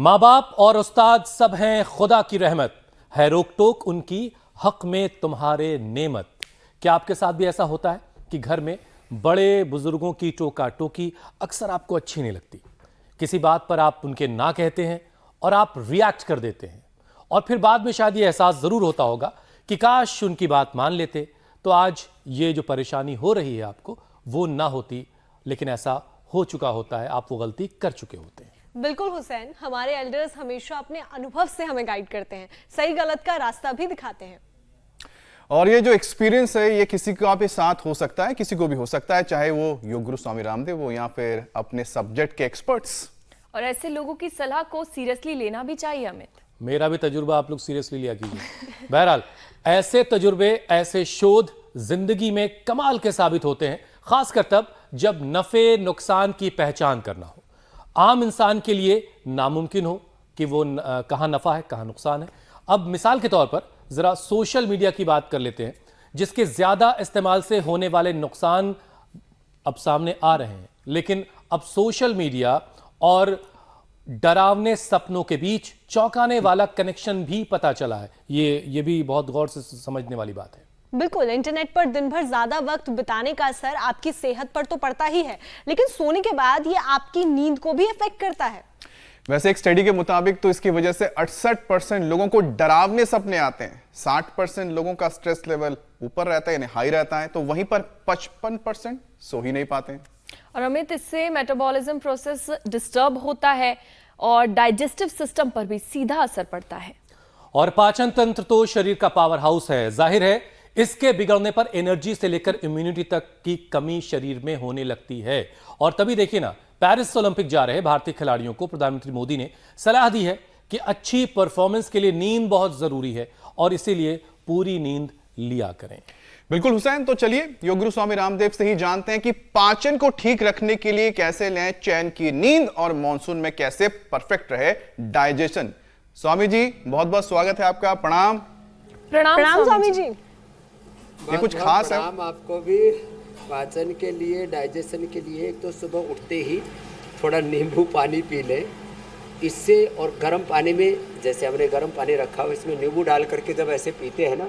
माँ बाप और उस्ताद सब हैं खुदा की रहमत, है रोक टोक उनकी हक में तुम्हारे नेमत। क्या आपके साथ भी ऐसा होता है कि घर में बड़े बुजुर्गों की टोका टोकी अक्सर आपको अच्छी नहीं लगती? किसी बात पर आप उनके ना कहते हैं और आप रिएक्ट कर देते हैं और फिर बाद में शायद ये एहसास जरूर होता होगा कि काश उनकी बात मान लेते तो आज ये जो परेशानी हो रही है आपको वो ना होती। लेकिन ऐसा हो चुका होता है, आप वो गलती कर चुके होते हैं। बिल्कुल हुसैन, हमारे एल्डर्स हमेशा अपने अनुभव से हमें गाइड करते हैं, सही गलत का रास्ता भी दिखाते हैं। और ये जो एक्सपीरियंस है ये किसी का भी साथ हो सकता है, किसी को भी हो सकता है, चाहे वो योग गुरु स्वामी रामदेव हो या फिर अपने सब्जेक्ट के एक्सपर्ट्स। और ऐसे लोगों की सलाह को सीरियसली लेना भी चाहिए अमित। मेरा भी तजुर्बा आप लोग सीरियसली लिया कीजिए। बहरहाल ऐसे तजुर्बे, ऐसे शोध जिंदगी में कमाल के साबित होते हैं, खासकर तब जब नफे नुकसान की पहचान करना हो। आम इंसान के लिए नामुमकिन हो कि वो कहां नफा है कहां नुकसान है। अब मिसाल के तौर पर जरा सोशल मीडिया की बात कर लेते हैं, जिसके ज्यादा इस्तेमाल से होने वाले नुकसान अब सामने आ रहे हैं। लेकिन अब सोशल मीडिया और डरावने सपनों के बीच चौंकाने वाला कनेक्शन भी पता चला है। ये भी बहुत गौर से समझने वाली बात है। बिल्कुल, इंटरनेट पर दिन भर ज्यादा वक्त बिताने का असर आपकी सेहत पर तो पड़ता ही है, लेकिन सोने के बाद ये आपकी नींद को भी इफेक्ट करता है। वैसे एक स्टडी के मुताबिक तो इसकी वजह से 68% लोगों को डरावने सपने आते हैं, 60% लोगों का स्ट्रेस लेवल ऊपर रहता है यानी हाई रहता है, तो वहीं पर 55% सो ही नहीं पाते हैं। और अमित, इससे मेटाबॉलिज्म प्रोसेस डिस्टर्ब होता है और डाइजेस्टिव सिस्टम पर भी सीधा असर पड़ता है। और पाचन तंत्र तो शरीर का पावर हाउस है, जाहिर है इसके बिगड़ने पर एनर्जी से लेकर इम्यूनिटी तक की कमी शरीर में होने लगती है। और तभी देखिए ना, पेरिस ओलंपिक जा रहे भारतीय खिलाड़ियों को प्रधानमंत्री मोदी ने सलाह दी है कि अच्छी परफॉर्मेंस के लिए नींद बहुत जरूरी है और इसीलिए पूरी नींद लिया करें। बिल्कुल हुसैन, तो चलिए योग गुरु स्वामी रामदेव से ही जानते हैं कि पाचन को ठीक रखने के लिए कैसे लें चैन की नींद और मॉनसून में कैसे परफेक्ट रहे डाइजेशन। स्वामी जी बहुत बहुत स्वागत है आपका। प्रणाम। प्रणाम स्वामी जी। ये कुछ खास है? प्रणाम आपको भी। पाचन के लिए, डाइजेशन के लिए एक तो सुबह उठते ही थोड़ा नींबू पानी पी लें, इससे, और गर्म पानी में, जैसे हमने गर्म पानी रखा हो इसमें नींबू डाल करके जब ऐसे पीते हैं ना,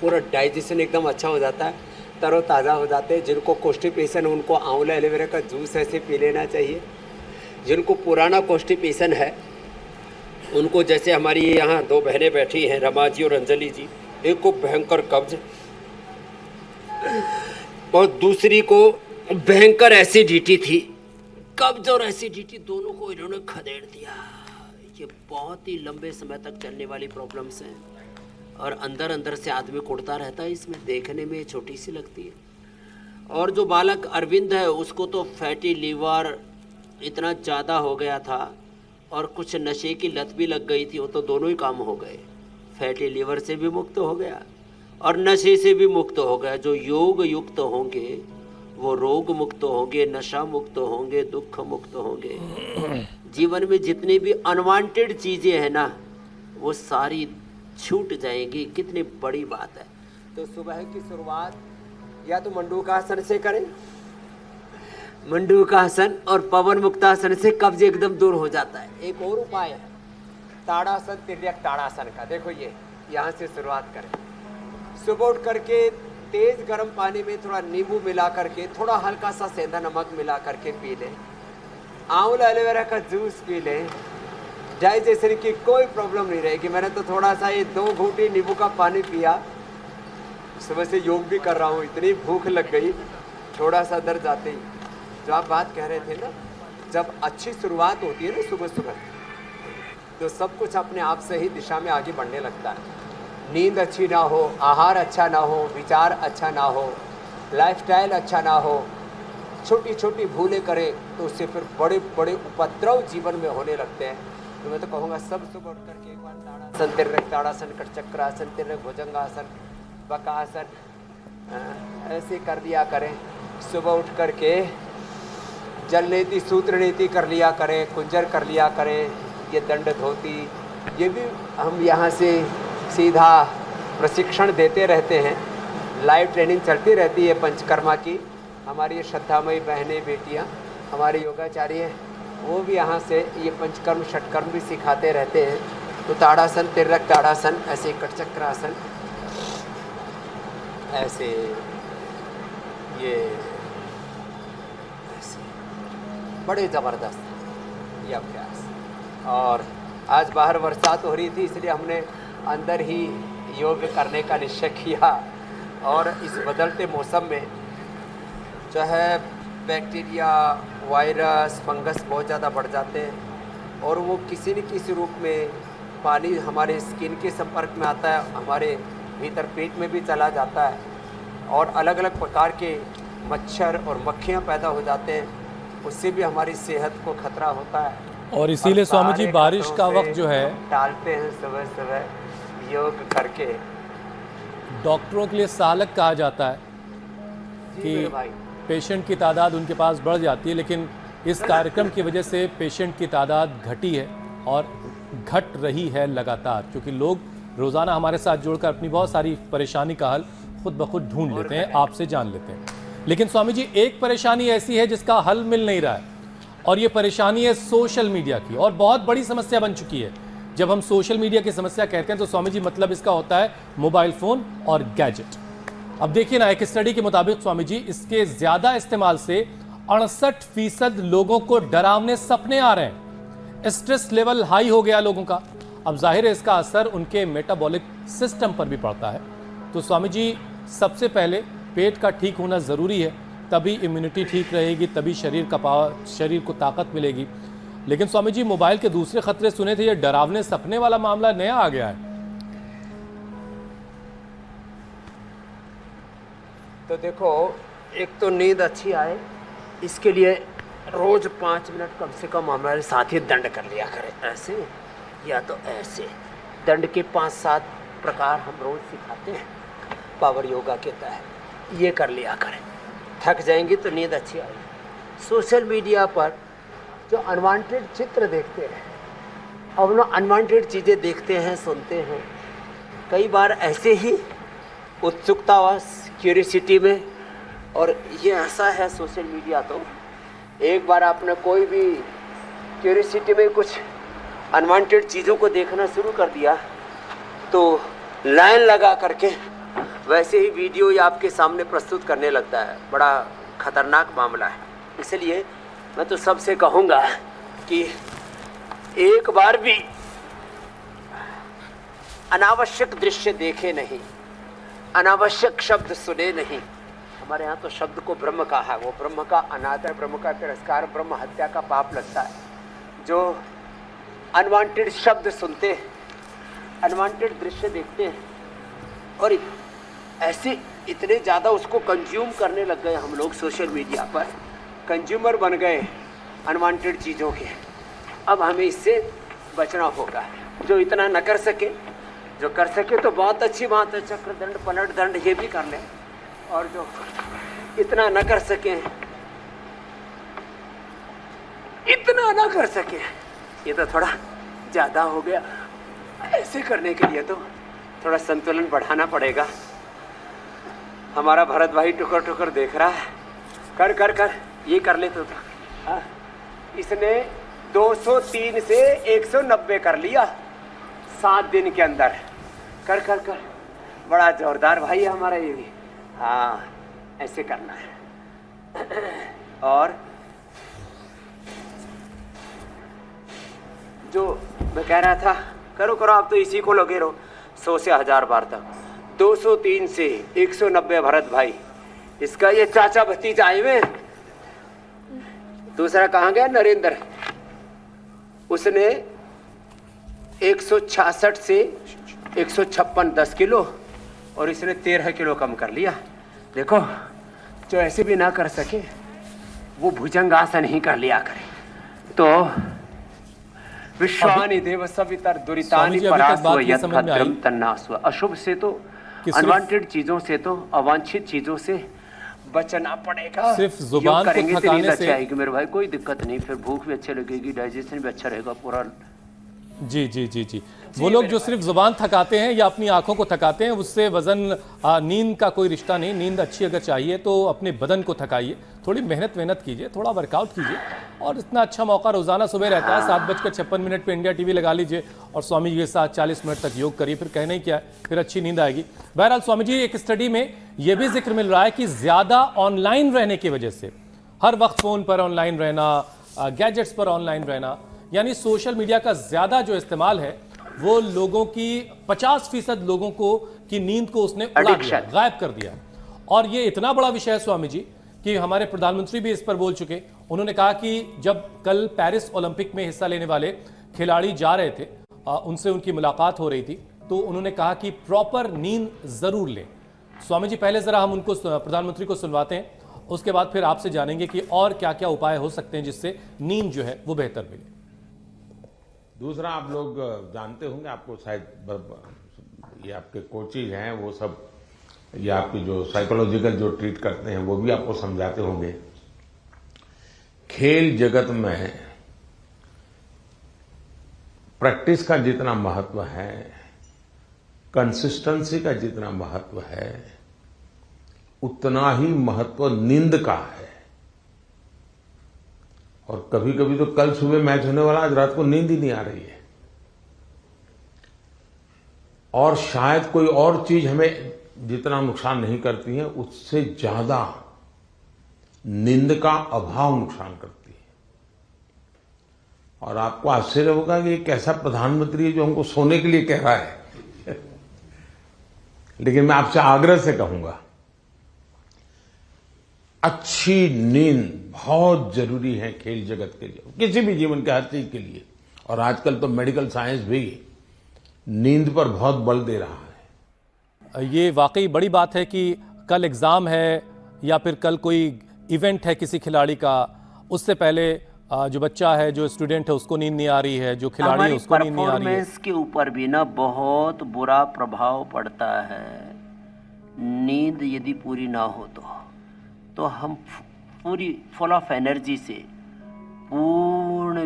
पूरा डाइजेशन एकदम अच्छा हो जाता है, तरोताज़ा हो जाते हैं। जिनको कॉन्स्टिपेशन उनको आंवला एलोवेरा का जूस ऐसे पी लेना चाहिए। जिनको पुराना कॉन्स्टिपेशन है उनको, जैसे हमारी यहाँ दो बहनें बैठी हैं, रमा जी और अंजलि जी, एक को भयंकर कब्ज और दूसरी को भयंकर एसिडिटी थी। कब्ज और एसिडिटी दोनों को इन्होंने खदेड़ दिया। ये बहुत ही लंबे समय तक चलने वाली प्रॉब्लम्स हैं और अंदर अंदर से आदमी कुड़ता रहता है। इसमें देखने में छोटी सी लगती है। और जो बालक अरविंद है उसको तो फैटी लीवर इतना ज़्यादा हो गया था और कुछ नशे की लत भी लग गई थी, वो तो दोनों ही काम हो गए। फैटी लीवर से भी मुक्त हो गया और नशे से भी मुक्त हो गया। जो योग युक्त होंगे वो रोग मुक्त होंगे, नशा मुक्त होंगे, दुख मुक्त होंगे। जीवन में जितनी भी अनवांटेड चीज़ें हैं ना वो सारी छूट जाएंगी। कितनी बड़ी बात है। तो सुबह की शुरुआत या तो मंडूकासन से करें, मंडूकासन और पवन मुक्तासन से कब्ज एकदम दूर हो जाता है। एक और उपाय है ताड़ासन, तिर्यक ताड़ासन का। देखो ये यहाँ से शुरुआत करें। सुबह उठ करके तेज गर्म पानी में थोड़ा नींबू मिला करके, थोड़ा हल्का सा सेंधा नमक मिला करके पी लें। आंवला एलोवेरा का जूस पी लें। डाइजेशन की कोई प्रॉब्लम नहीं रहेगी। मैंने तो थोड़ा सा ये 2 घूंटी नींबू का पानी पिया। सुबह से योग भी कर रहा हूँ, इतनी भूख लग गई, थोड़ा सा दर्द जाते ही। जो आप बात कह रहे थे ना, जब अच्छी शुरुआत होती है ना सुबह सुबह, तो सब कुछ अपने आप से ही दिशा में आगे बढ़ने लगता है। नींद अच्छी ना हो, आहार अच्छा ना हो, विचार अच्छा ना हो, लाइफस्टाइल अच्छा ना हो, छोटी छोटी भूलें करें तो उससे फिर बड़े बड़े उपद्रव जीवन में होने लगते हैं। तो मैं तो कहूँगा सब सुबह उठ करके एक बार ताड़ासन, तिर्यक ताड़ासन, कटचक्रासन, तिर्यक भुजंगासन, बकासन ऐसे कर लिया करें। सुबह उठ करके जल नीति, सूत्र नीति कर लिया करें, कुंजर कर लिया करें, ये दंड धोती, ये भी हम यहाँ से सीधा प्रशिक्षण देते रहते हैं। लाइव ट्रेनिंग चलती रहती है पंचकर्मा की। हमारी श्रद्धामयी बहनें बेटियाँ, हमारे योगाचार्य वो भी यहाँ से ये पंचकर्म षटकर्म भी सिखाते रहते हैं। तो ताड़ासन, तिर्यक ताड़ासन, ऐसे कटचक्रासन, ऐसे ये ऐसे बड़े ज़बरदस्त ये अभ्यास। और आज बाहर बरसात हो रही थी, इसलिए हमने अंदर ही योग करने का निश्चय किया। और इस बदलते मौसम में जो है बैक्टीरिया, वायरस, फंगस बहुत ज़्यादा बढ़ जाते हैं और वो किसी न किसी रूप में पानी हमारे स्किन के संपर्क में आता है, हमारे भीतर पेट में भी चला जाता है और अलग अलग प्रकार के मच्छर और मक्खियाँ पैदा हो जाते हैं, उससे भी हमारी सेहत को खतरा होता है। और इसीलिए स्वामी जी सारे बारिश का खतरों वक्त से जो है टालते हैं सुबह सुबह योग करके। डॉक्टरों के लिए सालक कहा जाता है जी मेरे कि भाई, पेशेंट की तादाद उनके पास बढ़ जाती है, लेकिन इस कार्यक्रम की वजह से पेशेंट की तादाद घटी है और घट रही है लगातार, क्योंकि लोग रोज़ाना हमारे साथ जुड़कर अपनी बहुत सारी परेशानी का हल खुद ब खुद ढूंढ लेते हैं, आपसे जान लेते हैं। लेकिन स्वामी जी एक परेशानी ऐसी है जिसका हल मिल नहीं रहा है और ये परेशानी है सोशल मीडिया की, और बहुत बड़ी समस्या बन चुकी है। जब हम सोशल मीडिया की समस्या कहते हैं तो स्वामी जी मतलब इसका होता है मोबाइल फ़ोन और गैजेट। अब देखिए ना, एक स्टडी के मुताबिक स्वामी जी इसके ज़्यादा इस्तेमाल से 68% लोगों को डरावने सपने आ रहे हैं, स्ट्रेस लेवल हाई हो गया लोगों का। अब जाहिर है इसका असर उनके मेटाबॉलिक सिस्टम पर भी पड़ता है। तो स्वामी जी सबसे पहले पेट का ठीक होना ज़रूरी है, तभी इम्यूनिटी ठीक रहेगी, तभी शरीर का पावर, शरीर को ताकत मिलेगी। लेकिन स्वामी जी मोबाइल के दूसरे खतरे सुने थे, ये डरावने सपने वाला मामला नया आ गया है। तो देखो, एक तो नींद अच्छी आए, इसके लिए रोज 5 मिनट कम से कम हमारे साथ ही दंड कर लिया करें, ऐसे या तो ऐसे। दंड के 5-7 प्रकार हम रोज सिखाते हैं पावर योगा के तहत, ये कर लिया करें। थक जाएंगे तो नींद अच्छी आएगी। सोशल मीडिया पर जो अनवांटेड चित्र देखते हैं, अब लोग अनवांटेड चीज़ें देखते हैं, सुनते हैं, कई बार ऐसे ही उत्सुकतावश, क्यूरियोसिटी में। और ये ऐसा है सोशल मीडिया, तो एक बार आपने कोई भी क्यूरियोसिटी में कुछ अनवांटेड चीज़ों को देखना शुरू कर दिया तो लाइन लगा करके वैसे ही वीडियो या आपके सामने प्रस्तुत करने लगता है। बड़ा खतरनाक मामला है। इसलिए मैं तो सबसे कहूँगा कि एक बार भी अनावश्यक दृश्य देखे नहीं, अनावश्यक शब्द सुने नहीं। हमारे यहाँ तो शब्द को ब्रह्म कहा है, वो ब्रह्म का अनादर, ब्रह्म का तिरस्कार, ब्रह्म हत्या का पाप लगता है। जो अनवांटेड शब्द सुनते हैं, अनवांटेड दृश्य देखते हैं और ऐसे इतने ज़्यादा उसको कंज्यूम करने लग गए हम लोग, सोशल मीडिया पर कंज्यूमर बन गए अनवांटेड चीज़ों के। अब हमें इससे बचना होगा। जो इतना न कर सके, जो कर सके तो बहुत अच्छी बात है, चक्र दंड, पलट दंड ये भी कर लें। और जो इतना न कर सके, इतना न कर सके, ये तो थोड़ा ज़्यादा हो गया। ऐसे करने के लिए तो थोड़ा संतुलन बढ़ाना पड़ेगा। हमारा भरत भाई टुकर टुकर देख रहा है, कर कर कर ये कर ले तो था। इसने 203 से 190 कर लिया 7 दिन के अंदर। कर कर कर, बड़ा जोरदार भाई है हमारा ये भी। हाँ, ऐसे करना है। और जो मैं कह रहा था, करो करो, आप तो इसी को लगे रहो 100 से 1000 बार तक। 203 से 190 भरत भाई, इसका ये चाचा भतीजा आए हुए। दूसरा कहाँ गया? नरेंद्र, उसने 166 से 156 10 किलो, और इसने 13 किलो कम कर लिया। देखो, जो ऐसे भी ना कर सके वो भुजंगासन ही कर लिया करे। तो विश्वानि देव सवितर दुरितानि परास्व यत् भद्रम तन्नास्व। अशुभ से तो, अनवांटेड चीजों से तो, अवांछित चीजों से बचना पड़ेगा। सिर्फ जुबान को थकाने से आएगी मेरे भाई, कोई दिक्कत नहीं, फिर भूख भी अच्छी लगेगी, डाइजेशन भी अच्छा रहेगा, पूरा जी जी जी जी वो लोग जो सिर्फ जुबान थकाते हैं या अपनी आंखों को थकाते हैं, उससे वजन नींद का कोई रिश्ता नहीं। नींद अच्छी अगर चाहिए तो अपने बदन को थकाइए, थोड़ी मेहनत कीजिए, थोड़ा वर्कआउट कीजिए, और इतना अच्छा मौका रोजाना सुबह रहता है 7:56 पे इंडिया टीवी लगा लीजिए और स्वामी जी के साथ 40 मिनट तक योग करिए, फिर कहना ही क्या है, फिर अच्छी नींद आएगी। बहरहाल स्वामी जी, एक स्टडी में यह भी जिक्र मिल रहा है कि ज्यादा ऑनलाइन रहने की वजह से, हर वक्त फोन पर ऑनलाइन रहना, गैजेट्स पर ऑनलाइन रहना, यानी सोशल मीडिया का ज्यादा जो इस्तेमाल है वो लोगों की 50% लोगों को की नींद को उसने उड़ा दिया, गायब कर दिया। और ये इतना बड़ा विषय है स्वामी जी कि हमारे प्रधानमंत्री भी इस पर बोल चुके। उन्होंने कहा कि जब कल पेरिस ओलंपिक में हिस्सा लेने वाले खिलाड़ी जा रहे थे, उनसे उनकी मुलाकात हो रही थी, तो उन्होंने कहा कि प्रॉपर नींद जरूर लें। स्वामी जी, पहले जरा हम उनको, प्रधानमंत्री को सुनवाते हैं, उसके बाद फिर आपसे जानेंगे कि और क्या क्या उपाय हो सकते हैं जिससे नींद जो है वो बेहतर मिले। दूसरा, आप लोग जानते होंगे, आपको शायद ये आपके कोचेज हैं वो सब, ये आपकी जो साइकोलॉजिकल जो ट्रीट करते हैं वो भी आपको समझाते होंगे। खेल जगत में प्रैक्टिस का जितना महत्व है, कंसिस्टेंसी का जितना महत्व है, उतना ही महत्व नींद का है। और कभी कभी तो कल सुबह मैच होने वाला, आज रात को नींद ही नहीं आ रही है, और शायद कोई और चीज हमें जितना नुकसान नहीं करती है, उससे ज्यादा नींद का अभाव नुकसान करती है। और आपको आश्चर्य होगा कि एक ऐसा प्रधानमंत्री है जो हमको सोने के लिए कह रहा है लेकिन मैं आपसे आग्रह से कहूंगा, अच्छी नींद बहुत जरूरी है खेल जगत के लिए, किसी भी जीवन के हर चीज के लिए। और आजकल तो मेडिकल साइंस भी नींद पर बहुत बल दे रहा है। ये वाकई बड़ी बात है कि कल एग्जाम है या फिर कल कोई इवेंट है किसी खिलाड़ी का, उससे पहले जो बच्चा है, जो स्टूडेंट है, उसको नींद नहीं आ रही है, जो खिलाड़ी है उसको नींद नहीं आ रही है। परफॉर्मेंस के ऊपर भी ना बहुत बुरा प्रभाव पड़ता है। नींद यदि पूरी ना हो तो हम पूरी फुल ऑफ एनर्जी से, पूर्ण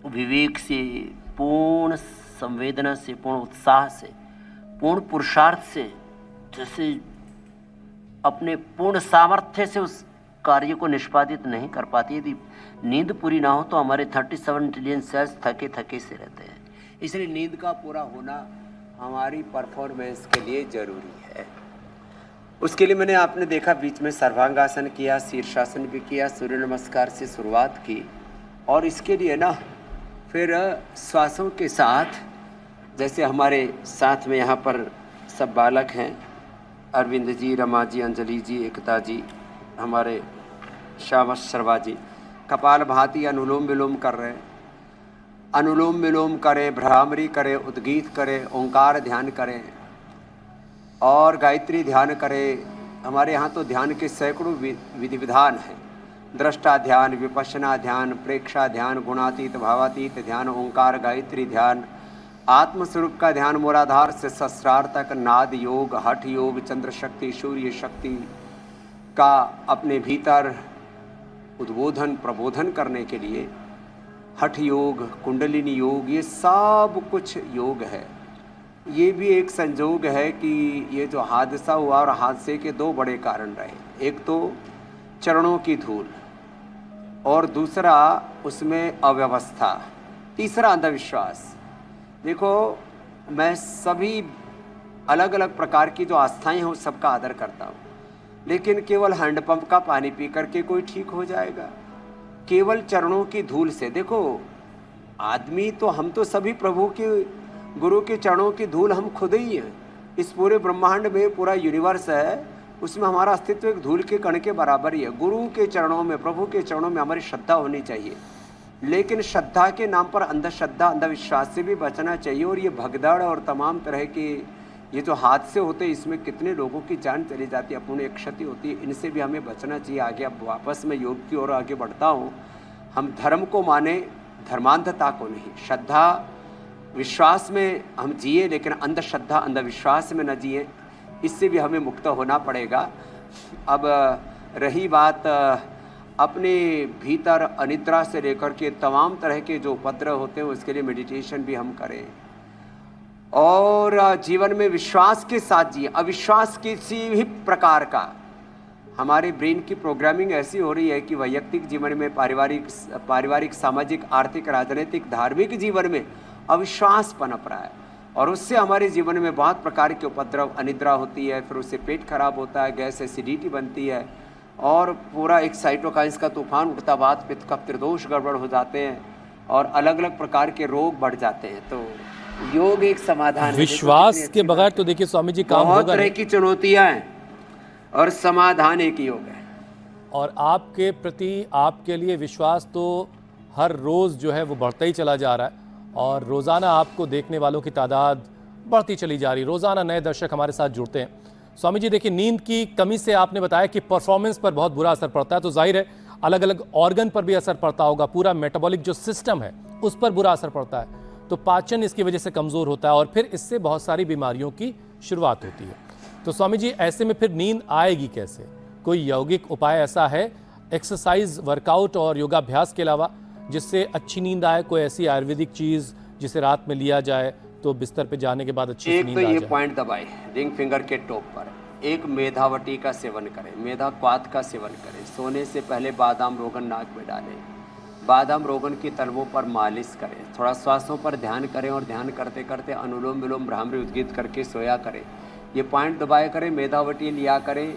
विवेक से, पूर्ण संवेदना से, पूर्ण उत्साह से, पूर्ण पुरुषार्थ से, जैसे अपने पूर्ण सामर्थ्य से उस कार्य को निष्पादित नहीं कर पाती। यदि नींद पूरी ना हो तो हमारे 37 ट्रिलियन सेल्स थके थके से रहते हैं। इसलिए नींद का पूरा होना हमारी परफॉर्मेंस के लिए जरूरी है। उसके लिए मैंने, आपने देखा, बीच में सर्वांगासन किया, शीर्षासन भी किया, सूर्य नमस्कार से शुरुआत की, और इसके लिए ना फिर श्वासों के साथ, जैसे हमारे साथ में यहाँ पर सब बालक हैं, अरविंद जी, रमा जी, अंजलि जी, एकता जी, हमारे श्याम शर्मा जी, कपाल भाती अनुलोम विलोम कर रहे हैं। अनुलोम विलोम करें, भ्रामरी करें, उद्गीत करें, ओंकार ध्यान करें और गायत्री ध्यान करें। हमारे यहाँ तो ध्यान के सैकड़ों विधि विधान हैं। दृष्टा ध्यान, विपश्यना ध्यान, प्रेक्षा ध्यान, गुणातीत भावातीत ध्यान, ओंकार गायत्री ध्यान, आत्मस्वरूप का ध्यान, मूलाधार से सहस्रार तक, नाद योग, हठ योग, चंद्र शक्ति, सूर्य शक्ति का अपने भीतर उद्बोधन प्रबोधन करने के लिए हठ योग, कुंडलिनी योग, ये सब कुछ योग है। ये भी एक संजोग है कि ये जो हादसा हुआ, और हादसे के दो बड़े कारण रहे। एक तो चरणों की धूल, और दूसरा उसमें अव्यवस्था, तीसरा अंधविश्वास। देखो, मैं सभी अलग अलग प्रकार की जो आस्थाएं हैं उस सबका आदर करता हूँ, लेकिन केवल हैंडपंप का पानी पी करके कोई ठीक हो जाएगा? केवल चरणों की धूल से? देखो, आदमी तो, हम तो सभी प्रभु के, गुरु के चरणों की धूल हम खुद ही हैं। इस पूरे ब्रह्मांड में पूरा यूनिवर्स है, उसमें हमारा अस्तित्व एक धूल के कण के बराबर ही है। गुरु के चरणों में, प्रभु के चरणों में हमारी श्रद्धा होनी चाहिए, लेकिन श्रद्धा के नाम पर अंधश्रद्धा, अंधविश्वास से भी बचना चाहिए। और ये भगदड़ और तमाम तरह के ये जो हादसे होते हैं, इसमें कितने लोगों की जान चली जाती है, अपूर्ण क्षति होती है, इनसे भी हमें बचना चाहिए। आगे अब वापस मैं योग की ओर आगे बढ़ता हूँ। हम धर्म को माने, धर्मांधता को नहीं। श्रद्धा विश्वास में हम जिए, लेकिन अंधश्रद्धा अंधविश्वास में न जिए, इससे भी हमें मुक्त होना पड़ेगा। अब रही बात अपने भीतर अनिद्रा से लेकर के तमाम तरह के जो उपद्रव होते हैं उसके लिए मेडिटेशन भी हम करें और जीवन में विश्वास के साथ जिए। अविश्वास किसी भी प्रकार का हमारे ब्रेन की प्रोग्रामिंग ऐसी हो रही है कि वैयक्तिक जीवन में, पारिवारिक, सामाजिक, आर्थिक, राजनीतिक, धार्मिक जीवन में अविश्वास पनप रहा है और उससे हमारे जीवन में बहुत प्रकार के उपद्रव, अनिद्रा होती है, फिर उससे पेट खराब होता है, गैस एसिडिटी बनती है और पूरा एक साइटोकाइंस का तूफान उठता, वात पित्त कफ त्रिदोष गड़बड़ हो जाते हैं और अलग अलग प्रकार के रोग बढ़ जाते हैं। तो योग एक समाधान है। विश्वास के बगैर तो देखिए स्वामी जी काम बहुत होगा तरह नहीं। की चुनौतियां हैं और समाधान एक योग है। और आपके प्रति, आपके लिए विश्वास तो हर रोज़ जो है वो बढ़ता ही चला जा रहा है और रोज़ाना आपको देखने वालों की तादाद बढ़ती चली जा रही है। रोज़ाना नए दर्शक हमारे साथ जुड़ते हैं। स्वामी जी देखिए, नींद की कमी से आपने बताया कि परफॉर्मेंस पर बहुत बुरा असर पड़ता है, तो जाहिर है अलग अलग ऑर्गन पर भी असर पड़ता होगा, पूरा मेटाबॉलिक जो सिस्टम है उस पर बुरा असर पड़ता है, तो पाचन इसकी वजह से कमज़ोर होता है और फिर इससे बहुत सारी बीमारियों की शुरुआत होती है। तो स्वामी जी ऐसे में फिर नींद आएगी कैसे? कोई यौगिक उपाय ऐसा है, एक्सरसाइज, वर्कआउट और योगाभ्यास के अलावा, जिससे अच्छी नींद आए? कोई ऐसी आयुर्वेदिक चीज़ जिसे रात में लिया जाए तो बिस्तर पे जाने के बाद अच्छी नींद आ जाए? एक तो ये पॉइंट दबाए रिंग फिंगर के टॉप पर, एक मेधावटी का सेवन करें, मेधा क्वाथ का सेवन करें, सोने से पहले बादाम रोगन नाक में डालें, बादाम रोगन की तलवों पर मालिश करें, थोड़ा श्वासों पर ध्यान करें और ध्यान करते करते अनुलोम विलोम भ्रामरी उद्गीत करके सोया करें। ये पॉइंट दबाए करें, मेधावटी लिया करें।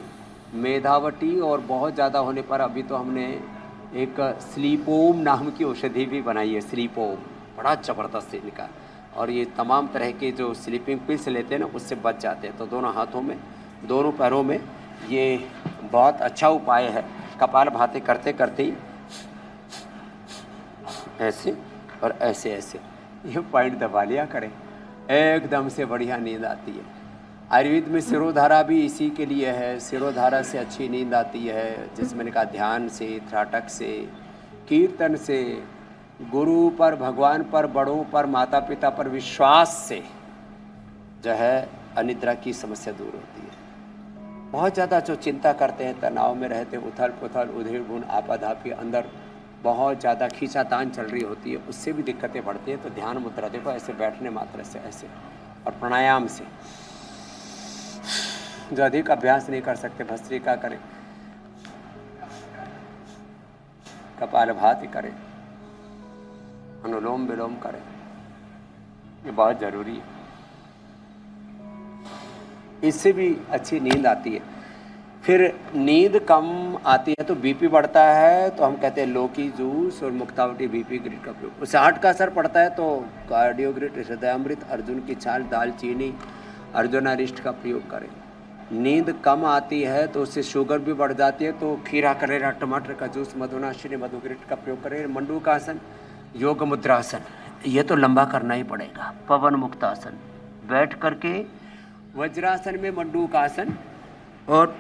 मेधावटी और बहुत ज़्यादा होने पर अभी तो हमने एक स्लीपोम नाम की औषधि भी बनाई है, स्लीपोम, बड़ा ज़बरदस्त इनका, और ये तमाम तरह के जो स्लीपिंग पिल्स लेते हैं ना उससे बच जाते हैं। तो दोनों हाथों में, दोनों पैरों में ये बहुत अच्छा उपाय है। कपाल भाती करते करते ही ऐसे और ऐसे ऐसे ये पॉइंट दबा लिया करें, एकदम से बढ़िया नींद आती है। आयुर्वेद में सिरोधारा भी इसी के लिए है। सिरोधारा से अच्छी नींद आती है, जिसमें मैंने कहा ध्यान से, त्राटक से, कीर्तन से, गुरु पर, भगवान पर, बड़ों पर, माता पिता पर विश्वास से जो है अनिद्रा की समस्या दूर होती है। बहुत ज़्यादा जो चिंता करते हैं, तनाव में रहते हैं, उथल पुथल, उधेड़ बुन, आपाधापी, अंदर बहुत ज़्यादा खींचातान चल रही होती है, उससे भी दिक्कतें बढ़ती हैं। तो ध्यान मुद्रा देखो, ऐसे बैठने मात्र से ऐसे, और प्राणायाम से। जो अधिक अभ्यास नहीं कर सकते भस्त्रिका करें, कपालभाति करें, अनुलोम विलोम करें, ये बहुत ज़रूरी है। इससे भी अच्छी नींद आती है। फिर नींद कम आती है तो बीपी बढ़ता है, तो हम कहते हैं लौकी जूस और मुक्तावटी बीपी ग्रिड का प्रयोग। उससे हार्ट का असर पड़ता है तो कार्डियोग्रिड, हृदयामृत, अर्जुन की छाल, दालचीनी, अर्जुनारिष्ट का प्रयोग करें। नींद कम आती है तो उससे शुगर भी बढ़ जाती है, तो खीरा, करेला, टमाटर का जूस, मधुनाशिनी, मधुग्रिड का प्रयोग करें। मंडूकासन, योग मुद्रासन, ये तो लंबा करना ही पड़ेगा। पवन मुक्तासन, बैठ करके वज्रासन में मंडूकासन और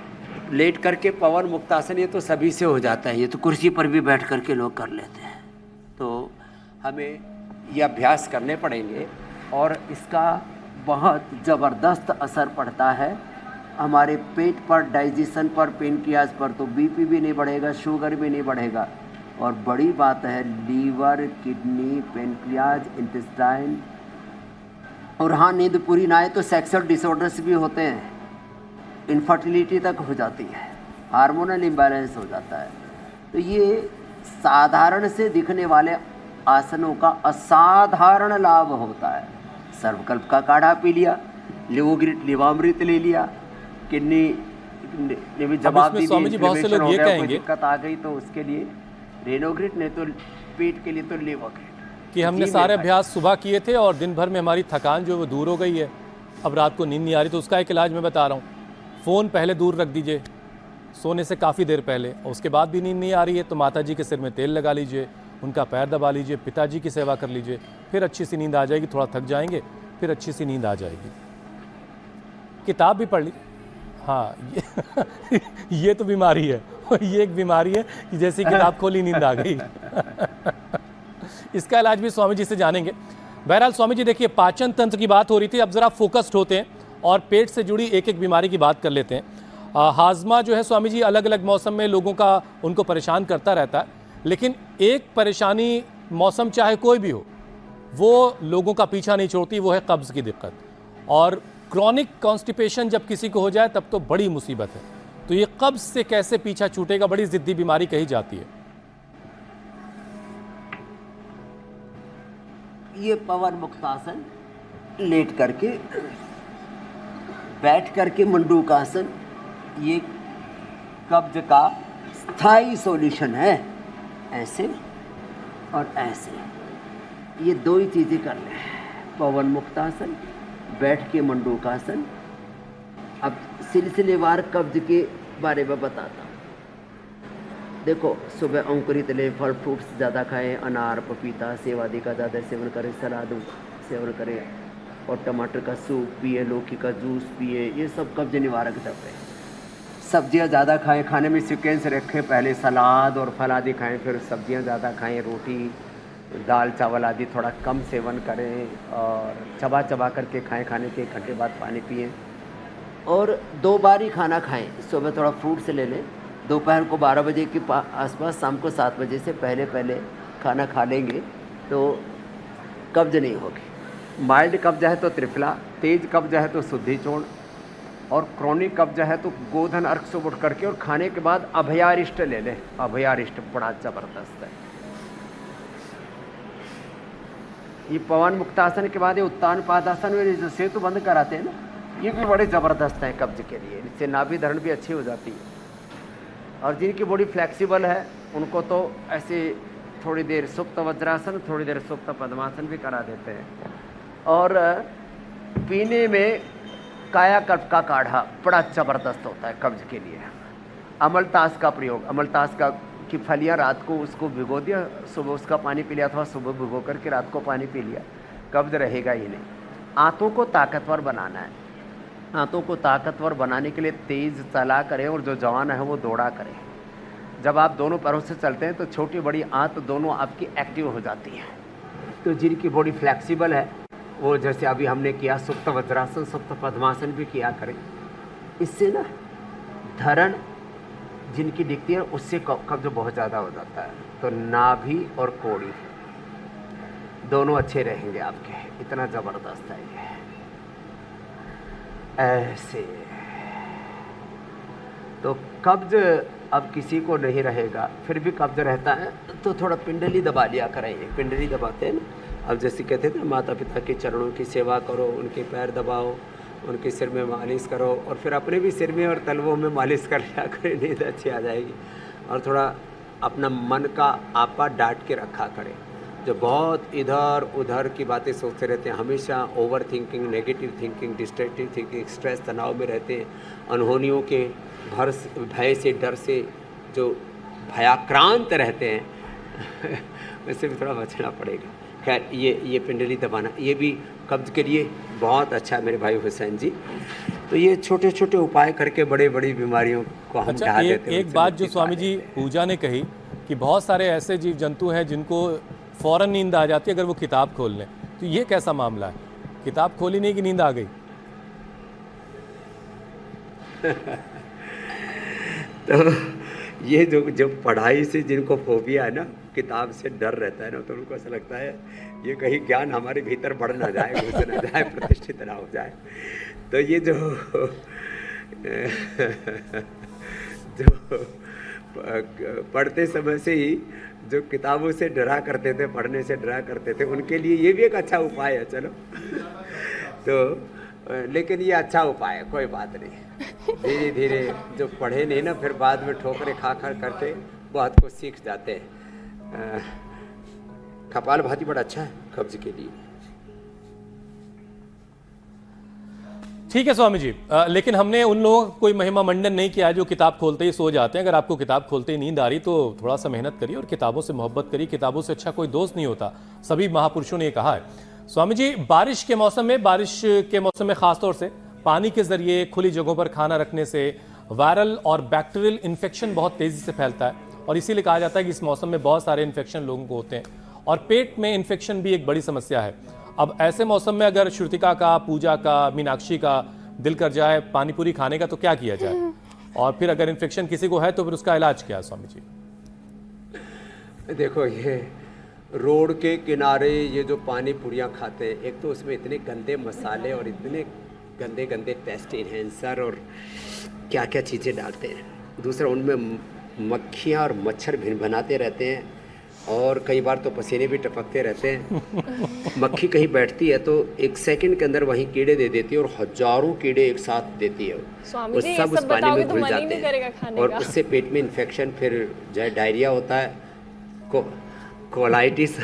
लेट करके पवन मुक्तासन, ये तो सभी से हो जाता है। ये तो कुर्सी पर भी बैठ करके लोग कर लेते हैं। तो हमें ये अभ्यास करने पड़ेंगे और इसका बहुत ज़बरदस्त असर पड़ता है हमारे पेट पर, डाइजेशन पर, पेनक्रियाज पर। तो बीपी भी नहीं बढ़ेगा, शुगर भी नहीं बढ़ेगा, और बड़ी बात है लीवर, किडनी, पेनक्रियाज, इंटेस्टाइन। और हाँ, नींद पूरी ना आए तो सेक्सुअल डिसऑर्डर्स भी होते हैं, इनफर्टिलिटी तक हो जाती है, हार्मोनल इम्बैलेंस हो जाता है। तो ये साधारण से दिखने वाले आसनों का असाधारण लाभ होता है। सर्वकल्प का काढ़ा पी लिया, लिवोग्रिड, लिवामृत ले लिया, किडनी ने भी जवाब दी, स्वामी जी बहुत से लोग ये कहेंगे दिक्कत आ गई तो उसके लिए रेनोग्रिड, नहीं तो पेट के लिए तो लिवोग्रिड। कि हमने सारे अभ्यास सुबह किए थे और दिन भर में हमारी थकान जो है वो दूर हो गई है, अब रात को नींद नहीं आ रही। तो उसका एक इलाज मैं बता रहा हूँ, फ़ोन पहले दूर रख दीजिए सोने से काफ़ी देर पहले, और उसके बाद भी नींद नहीं आ रही है तो माता जी के सिर में तेल लगा लीजिए, उनका पैर दबा लीजिए, पिताजी की सेवा कर लीजिए, फिर अच्छी सी नींद आ जाएगी। थोड़ा थक जाएंगे, फिर अच्छी सी नींद आ जाएगी। किताब भी पढ़ ली। हाँ, ये तो बीमारी है, ये एक बीमारी है कि जैसी किताब खोली नींद आ गई। इसका इलाज भी स्वामी जी से जानेंगे। बहरहाल स्वामी जी देखिए, पाचन तंत्र की बात हो रही थी, अब ज़रा फोकस्ड होते हैं और पेट से जुड़ी एक एक बीमारी की बात कर लेते हैं। हाजमा जो है स्वामी जी अलग अलग मौसम में लोगों का उनको परेशान करता रहता है, लेकिन एक परेशानी मौसम चाहे कोई भी हो वो लोगों का पीछा नहीं छोड़ती, वो है कब्ज़ की दिक्कत। और क्रॉनिक कॉन्स्टिपेशन जब किसी को हो जाए तब तो बड़ी मुसीबत है। तो ये कब्ज़ से कैसे पीछा छूटेगा, बड़ी ज़िद्दी बीमारी कही जाती है। ये पवन मुक्तासन, लेट करके, बैठ करके मंडूकासन, ये कब्ज का स्थायी सॉल्यूशन है। ऐसे और ऐसे, ये दो ही चीज़ें करना है, पवन मुक्तासन, बैठ के मंडूकासन। अब सिलसिलेवार कब्ज के बारे में बताता हूँ। देखो, सुबह अंकुरित लें, फल फ्रूट्स ज़्यादा खाएं, अनार पपीता सेब आदि का ज़्यादा सेवन करें, सलाद सेवन करें, और टमाटर का सूप पिए, लौकी का जूस पिए, ये सब कब्ज निवारक दवा है। सब्जियां ज़्यादा खाएं, खाने में सीक्वेंस रखें, पहले सलाद और फल आदि खाएं, फिर सब्जियां ज़्यादा खाएं, रोटी दाल चावल आदि थोड़ा कम सेवन करें, और चबा चबा करके खाएं, खाने के 1 घंटे बाद पानी पिएं, और 2 बार ही खाना खाएं। सुबह थोड़ा फ्रूट्स ले लें, दोपहर को 12 बजे के आसपास, शाम को 7 बजे से पहले पहले खाना खा लेंगे तो कब्ज नहीं होगी। माइल्ड कब्ज है तो त्रिफला, तेज कब्ज है तो शुद्धि चूर्ण, और क्रॉनिक कब्ज है तो गोधन अर्क से उठ करके और खाने के बाद अभयारिष्ट ले लें। अभयारिष्ट बड़ा ज़बरदस्त है। ये पवन मुक्तासन के बाद ये उत्तान पादासन में जो सेतु बंद कराते हैं ना, ये भी बड़े ज़बरदस्त हैं कब्ज के लिए। इससे नाभि धरण भी अच्छी हो जाती है। और जिनकी बॉडी फ्लेक्सिबल है उनको तो ऐसे थोड़ी देर सुप्त वज्रासन, थोड़ी देर सुप्त पद्मासन भी करा देते हैं। और पीने में कायाकल्प का काढ़ा बड़ा ज़बरदस्त होता है कब्ज के लिए। अमलतास का प्रयोग, अमलतास का की फलियाँ रात को उसको भिगो दिया, सुबह उसका पानी पी लिया, अथवा सुबह भिगो करके रात को पानी पी लिया, कब्ज रहेगा ही नहीं। आंतों को ताकतवर बनाना है। आंतों को ताकतवर बनाने के लिए तेज़ चला करें, और जो जवान है वो दौड़ा करें। जब आप दोनों पैरों से चलते हैं तो छोटी बड़ी आंत दोनों आपकी एक्टिव हो जाती है। तो जिनकी बॉडी फ्लेक्सिबल है वो, जैसे अभी हमने किया सुप्त वज्रासन, सुप्त पद्मासन भी किया करें। इससे ना धरण जिनकी दिखती है उससे कब्ज बहुत ज़्यादा हो जाता है। तो नाभि और कोड़ी दोनों अच्छे रहेंगे आपके। इतना ज़बरदस्त है ये। ऐसे तो कब्ज अब किसी को नहीं रहेगा, फिर भी कब्ज रहता है तो थोड़ा पिंडली दबा लिया करेंगे। पिंडली दबाते हैं ना, अब जैसे कहते थे माता पिता के चरणों की सेवा करो, उनके पैर दबाओ, उनके सिर में मालिश करो, और फिर अपने भी सिर में और तलवों में मालिश कर लिया करें, नींद अच्छी आ जाएगी। और थोड़ा अपना मन का आपा डांट के रखा करें। जो बहुत इधर उधर की बातें सोचते रहते हैं, हमेशा over thinking, negative thinking, destructive thinking, stress तनाव में रहते हैं, अनहोनियों के भय से, डर से जो भयाक्रांत रहते हैं उससे भी थोड़ा बचना पड़ेगा। खैर, ये पिंडली दबाना ये भी कब्ज के लिए बहुत अच्छा है मेरे भाई हुसैन जी। तो ये छोटे छोटे उपाय करके बड़ी बड़ी बीमारियों को हम अच्छा, एक बात जो स्वामी जी पूजा ने कही कि बहुत सारे ऐसे जीव जंतु हैं जिनको फौरन नींद आ जाती है अगर वो किताब खोल लें, तो ये कैसा मामला है? किताब खोली नहीं कि नींद आ गई? तो ये जो पढ़ाई से जिनको फोबिया है ना, किताब से डर रहता है ना, तो उनको ऐसा लगता है ये कहीं ज्ञान हमारे भीतर बढ़ ना जाए, घुस ना जाए, प्रतिष्ठित ना हो जाए। तो ये जो पढ़ते समय से ही जो किताबों से डरा करते थे, पढ़ने से डरा करते थे, उनके लिए ये भी एक अच्छा उपाय है। चलो तो लेकिन ये अच्छा उपाय है, कोई बात नहीं। धीरे धीरे जो पढ़े नहीं ना, फिर बाद में ठोकरे खा करके बहुत कुछ सीख जाते हैं। कपालभाति बड़ा अच्छा है कब्ज के लिए। ठीक है स्वामी जी, लेकिन हमने उन लोगों का कोई महिमा मंडन नहीं किया जो किताब खोलते ही सो जाते हैं। अगर आपको किताब खोलते ही नींद आ रही तो थोड़ा सा मेहनत करिए और किताबों से मोहब्बत करिए। किताबों से अच्छा कोई दोस्त नहीं होता, सभी महापुरुषों ने ये कहा है। स्वामी जी, बारिश के मौसम में खासतौर से पानी के जरिए खुली जगहों पर खाना रखने से वायरल और बैक्टीरियल इन्फेक्शन बहुत तेजी से फैलता है, और इसीलिए कहा जाता है कि इस मौसम में बहुत सारे इन्फेक्शन लोगों को होते हैं, और पेट में इन्फेक्शन भी एक बड़ी समस्या है। अब ऐसे मौसम में अगर श्रुतिका का, पूजा का, मीनाक्षी का दिल कर जाए पानी पूरी खाने का, तो क्या किया जाए? और फिर अगर इन्फेक्शन किसी को है तो फिर उसका इलाज क्या है स्वामी जी? देखो, ये रोड के किनारे ये जो पानी पूरियाँ खाते हैं, एक तो उसमें इतने गंदे मसाले और इतने गंदे गंदे टेस्ट इन्हेंसर और क्या क्या चीज़ें डालते हैं। दूसरा, उनमें मक्खियाँ और मच्छर भिनभिनाते रहते हैं और कई बार तो पसीने भी टपकते रहते हैं। मक्खी कहीं बैठती है तो 1 सेकंड के अंदर वहीं कीड़े दे देती है और हज़ारों कीड़े एक साथ देती है। स्वामी वो जी, ये सब उस सब पानी बताओगे में तो घुल मन ही जाते नहीं करेगा हैं खाने और का। उससे पेट में इन्फेक्शन, फिर जो है डायरिया होता है, कोलाइटिस।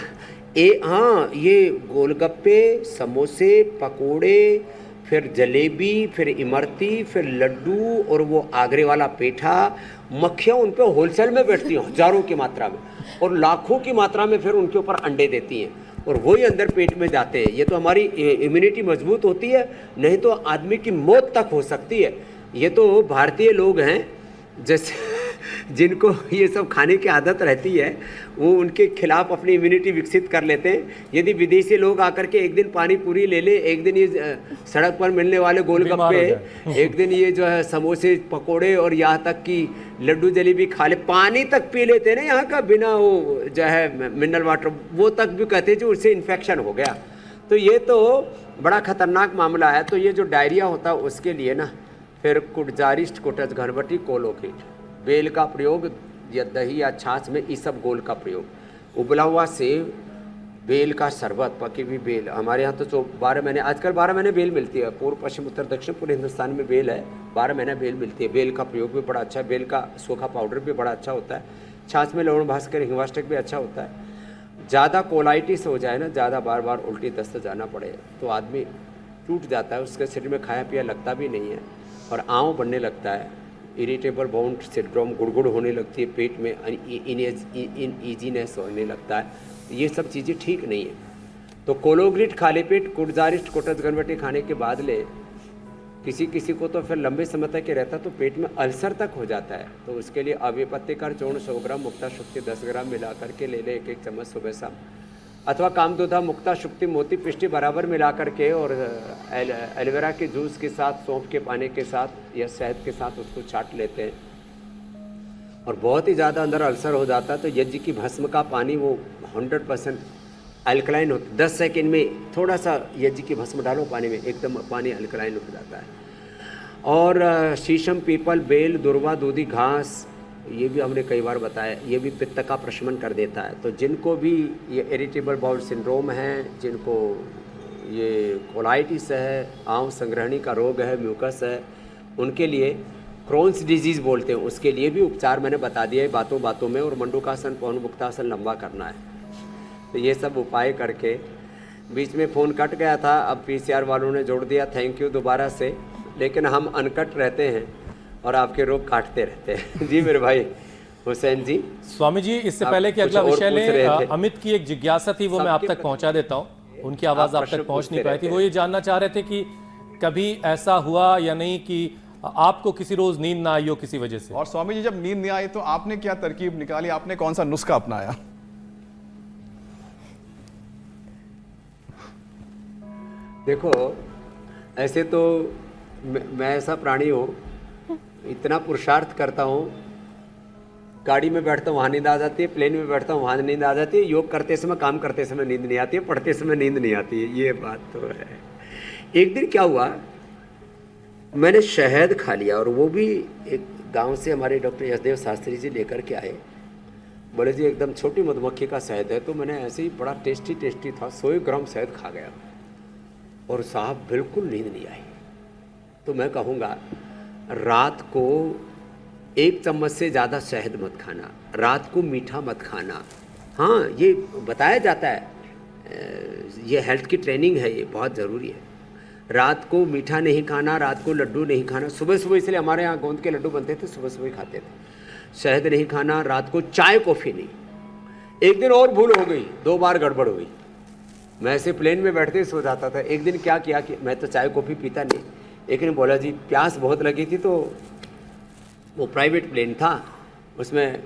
हाँ, ये गोलगप्पे, समोसे, पकोड़े, फिर जलेबी, फिर इमरती, फिर लड्डू और वो आगरे वाला पेठा, मक्खियाँ उन पे होलसेल में बैठती हैं हज़ारों की मात्रा में और लाखों की मात्रा में फिर उनके ऊपर अंडे देती हैं और वही अंदर पेट में जाते हैं। ये तो हमारी इम्यूनिटी मजबूत होती है, नहीं तो आदमी की मौत तक हो सकती है। ये तो भारतीय लोग हैं जैसे जिनको ये सब खाने की आदत रहती है, वो उनके खिलाफ अपनी इम्यूनिटी विकसित कर लेते हैं। यदि विदेशी लोग आकर के एक दिन पानी पूरी ले ले, एक दिन ये सड़क पर मिलने वाले गोलगप्पे, एक दिन ये जो है समोसे, पकोड़े और यहाँ तक कि लड्डू जलेबी खा ले, पानी तक पी लेते हैं ना यहाँ का, बिना वो जो है मिनरल वाटर, वो तक भी कहते हैं जो उससे इन्फेक्शन हो गया। तो ये तो बड़ा खतरनाक मामला है। तो ये जो डायरिया होता है उसके लिए ना, फिर कुटजारिस्ट, कुटज, घरबटी, कोलोकेट, बेल का प्रयोग या दही या छाछ में इसब गोल का प्रयोग, उबला हुआ सेब, बेल का शरबत, पकी हुई बेल। हमारे यहाँ तो 12 महीने, आजकल 12 महीने बेल मिलती है, पूर्व पश्चिम उत्तर दक्षिण पूरे हिंदुस्तान में बेल है, 12 महीने बेल मिलती है। बेल का प्रयोग भी बड़ा अच्छा है, बेल का सूखा पाउडर भी बड़ा अच्छा होता है, छाछ में लवण भास्कर, हिंगवाष्टक भी अच्छा होता है। ज़्यादा कोलाइटिस हो जाए ना, ज़्यादा बार बार उल्टी दस्त जाना पड़े तो आदमी टूट जाता है, उसके शरीर में खाया पिया लगता भी नहीं है और आँव बनने लगता है, इरिटेबल बाउंड सिंड्रोम, गुड़गुड़ होने लगती है पेट में, इनईजीनेस होने लगता है। ये सब चीज़ें ठीक नहीं है। तो कोलोग्रिट खाली पेट, कुटजारिस्ट, कुटज, घरबटी खाने के बाद ले, किसी किसी को तो फिर लंबे समय तक ये रहता तो पेट में अल्सर तक हो जाता है। तो उसके लिए अव्यपत्तिकर चूर्ण 100 ग्राम, मुक्ता शुक्ति 10 ग्राम मिला करके ले ले, 1-1 चम्मच सुबह शाम, अथवा कामदोधा, मुक्ता शुक्ति, मोती पिष्टी बराबर मिला करके और एलोवेरा के जूस के साथ, सौंफ के पानी के साथ या शहद के साथ उसको छाट लेते हैं और बहुत ही ज़्यादा अंदर अल्सर हो जाता है तो यज्ञ की भस्म का पानी वो 100% अल्कलाइन होता है। 10 सेकेंड में थोड़ा सा यज्ञ की भस्म डालो पानी में, एकदम पानी अल्कलाइन हो जाता है। और शीशम, पीपल, बेल, दुर्वा, दूधी घास, ये भी हमने कई बार बताया, ये भी पित्त का प्रशमन कर देता है। तो जिनको भी ये इरिटेबल बाउल सिंड्रोम है, जिनको ये कोलाइटिस है, आंव संग्रहणी का रोग है, म्यूकस है, उनके लिए क्रोन्स डिजीज़ बोलते हैं, उसके लिए भी उपचार मैंने बता दिया है बातों बातों में। और मंडूकासन, पवनमुक्तासन लंबा करना है। तो ये सब उपाय करके, बीच में फ़ोन कट गया था, अब PCR वालों ने जोड़ दिया, थैंक यू दोबारा से। लेकिन हम अनकट रहते हैं और आपके रोग काटते रहते हैं। जी मेरे भाई हुसैन जी। स्वामी जी, इससे आप पहले कि कुछ अगला और विषय पूछ रहे लें, थे। अमित की एक जिज्ञासा थी, वो मैं आप तक पहुंचा देता हूं। उनकी आवाज़ आप तक पहुंच नहीं पाई थी। वो ये जानना चाह रहे थे कि कभी ऐसा हुआ या नहीं कि आपको किसी रोज नींद ना आई हो किसी वजह से? और स्वामी जी, जब नींद नहीं आई तो आपने क्या तरकीब निकाली, आपने कौन सा नुस्खा अपनाया? देखो, ऐसे तो मैं ऐसा प्राणी हूँ, इतना पुरुषार्थ करता हूँ, गाड़ी में बैठता हूँ वहाँ नींद आ जाती है, प्लेन में बैठता हूँ वहाँ नींद आ जाती है, योग करते समय, काम करते समय नींद नहीं आती है, पढ़ते समय नींद नहीं आती है, ये बात तो है। एक दिन क्या हुआ, मैंने शहद खा लिया और वो भी एक गांव से हमारे डॉक्टर यशदेव शास्त्री जी लेकर के आए। बोले जी एकदम छोटी मधुमक्खी का शहद है। तो मैंने ऐसे ही बड़ा टेस्टी था, 100 ग्राम शहद खा गया और साहब बिल्कुल नींद नहीं आई। तो मैं कहूँगा रात को 1 चम्मच से ज़्यादा शहद मत खाना, रात को मीठा मत खाना। हाँ, ये बताया जाता है, ये हेल्थ की ट्रेनिंग है, ये बहुत ज़रूरी है। रात को मीठा नहीं खाना, रात को लड्डू नहीं खाना। सुबह सुबह, इसलिए हमारे यहाँ गोंद के लड्डू बनते थे, सुबह सुबह खाते थे। शहद नहीं खाना, रात को चाय कॉफ़ी नहीं। एक दिन और भूल हो गई, 2 बार गड़बड़ हुई। मैं ऐसे प्लेन में बैठते ही सो जाता था। एक दिन क्या किया कि मैं तो चाय कॉफ़ी पीता नहीं, एक ने बोला जी प्यास बहुत लगी थी, तो वो प्राइवेट प्लेन था, उसमें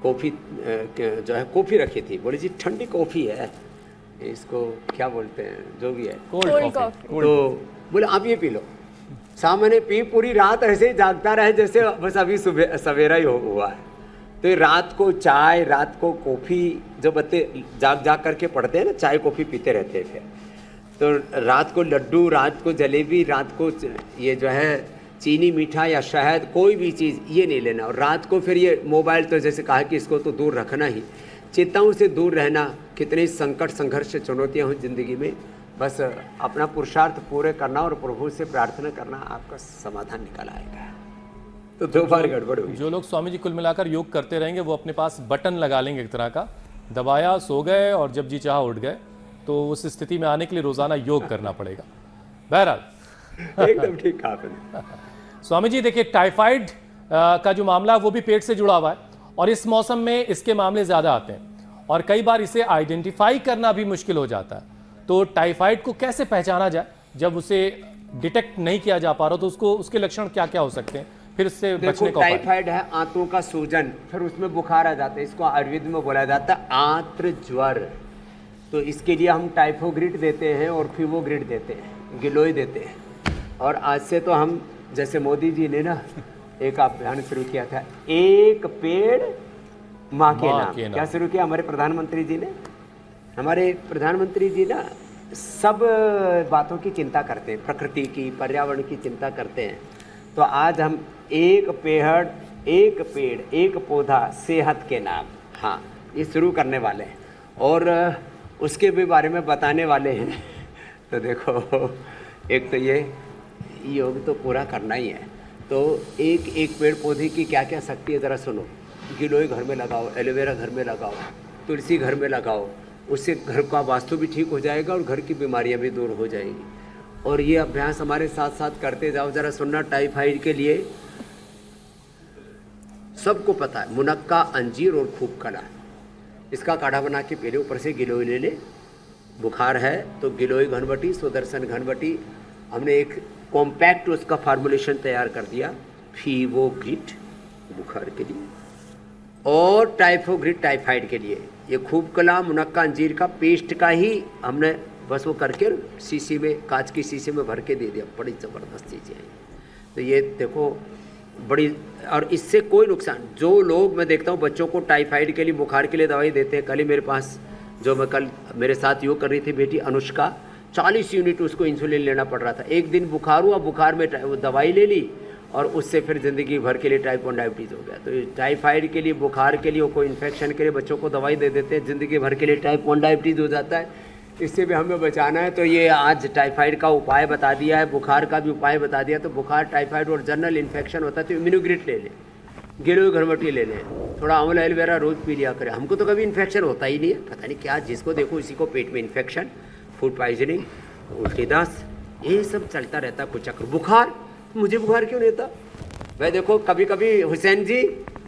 कॉफ़ी जो है कॉफ़ी रखी थी। बोले जी ठंडी कॉफ़ी है, इसको क्या बोलते हैं, जो भी है, कोल्ड कॉफी। तो बोले आप ये पी लो। सामने पी, पूरी रात ऐसे ही जागता रहे जैसे बस अभी सुबह सवेरा ही हुआ है। तो ये रात को चाय, रात को कॉफ़ी, जो बच्चे जाग जाग करके पढ़ते हैं ना, चाय कॉफ़ी पीते रहते हैं। फिर तो रात को लड्डू, रात को जलेबी, रात को ये जो है चीनी मीठा या शहद, कोई भी चीज़ ये नहीं लेना। और रात को फिर ये मोबाइल, तो जैसे कहा कि इसको तो दूर रखना ही, चिंताओं से दूर रहना। कितने संकट, संघर्ष, चुनौतियाँ हों जिंदगी में, बस अपना पुरुषार्थ पूरे करना और प्रभु से प्रार्थना करना, आपका समाधान निकल आएगा। तो 2 बार गड़बड़ हुई। जो लोग स्वामी जी कुल मिलाकर योग करते रहेंगे वो अपने पास बटन लगा लेंगे एक तरह का, दबाया, सो गए और जब जी चाहा उठ गए। तो उस स्थिति में आने के लिए रोजाना योग करना पड़ेगा। बहरहाल एकदम ठीक कहा आपने। स्वामी जी देखिए, टाइफाइड का जो मामला है वो भी पेट से जुड़ा हुआ है और इस मौसम में इसके मामले ज्यादा आते हैं और कई बार इसे आइडेंटिफाई करना भी मुश्किल हो जाता है। तो टाइफाइड को कैसे पहचाना जाए जब उसे डिटेक्ट नहीं किया जा पा रहा, तो उसको उसके लक्षण क्या क्या हो सकते हैं, फिर इससे बचने का उपाय? टाइफाइड है आंतों का सूजन, फिर उसमें बुखार आ जाता है। इसको आयुर्वेद में बोला जाता है आंत्र ज्वर। तो इसके लिए हम टाइफोग्रिड देते हैं और फीवोग्रिड देते हैं, गिलोय देते हैं। और आज से तो हम, जैसे मोदी जी ने ना एक अभियान शुरू किया था, एक पेड़ माँ के नाम। क्या शुरू किया हमारे प्रधानमंत्री जी ने? हमारे प्रधानमंत्री जी ना सब बातों की चिंता करते हैं, प्रकृति की, पर्यावरण की चिंता करते हैं। तो आज हम एक पेड़, एक पौधा, सेहत के नाम, हाँ, ये शुरू करने वाले हैं और उसके भी बारे में बताने वाले हैं। तो देखो, एक तो ये योग तो पूरा करना ही है। तो एक पेड़ पौधे की क्या क्या शक्ति है ज़रा सुनो। गिलोय घर में लगाओ, एलोवेरा घर में लगाओ, तुलसी घर में लगाओ, उससे घर का वास्तु भी ठीक हो जाएगा और घर की बीमारियां भी दूर हो जाएगी। और ये अभ्यास हमारे साथ साथ करते जाओ। ज़रा सुनना, टाइफाइड के लिए सबको पता है, मुनक्का, अंजीर और खूब कला, इसका काढ़ा बना के पहले ऊपर से गिलोय ले ले। बुखार है तो गिलोय घनवटी, सुदर्शन घनवटी, हमने एक कॉम्पैक्ट उसका फार्मूलेशन तैयार कर दिया। फीवोग्रिड बुखार के लिए और टाइफोग्रिड टाइफाइड के लिए। ये खूब कला, मुनक्का, अंजीर का पेस्ट का ही हमने बस वो करके शीशी में, कांच की शीशी में भर के दे दिया। बड़ी ज़बरदस्त चीज़ें हैं। तो ये देखो बड़ी, और इससे कोई नुकसान, जो लोग मैं देखता हूँ बच्चों को टाइफाइड के लिए, बुखार के लिए दवाई देते हैं। कल ही मेरे पास, जो मैं कल मेरे साथ योग कर रही थी बेटी अनुष्का, 40 यूनिट उसको इंसुलिन लेना पड़ रहा था। एक दिन बुखार हुआ, बुखार में वो दवाई ले ली और उससे फिर ज़िंदगी भर के लिए टाइप 1 डायबिटीज़ हो गया। तो टाइफाइड के लिए, बुखार के लिए, कोई इन्फेक्शन के लिए बच्चों को दवाई दे देते हैं, ज़िंदगी भर के लिए टाइप 1 डायबिटीज़ हो जाता है। इससे भी हमें बचाना है। तो ये आज टाइफाइड का उपाय बता दिया है, बुखार का भी उपाय बता दिया। तो बुखार, टाइफाइड और जनरल इन्फेक्शन होता है तो इम्यूनोग्रिड ले लें, गिलोय घरवटी ले लें, थोड़ा आंवला एलोवेरा रोज़ पी लिया करें। हमको तो कभी इन्फेक्शन होता ही नहीं है, पता नहीं क्या, जिसको देखो इसी को पेट में इन्फेक्शन, फूड पॉइजनिंग, उल्टी दस्त, ये सब चलता रहता कुछ चक्कर। बुखार, मुझे बुखार क्यों नहीं था भाई? देखो कभी कभी हुसैन जी,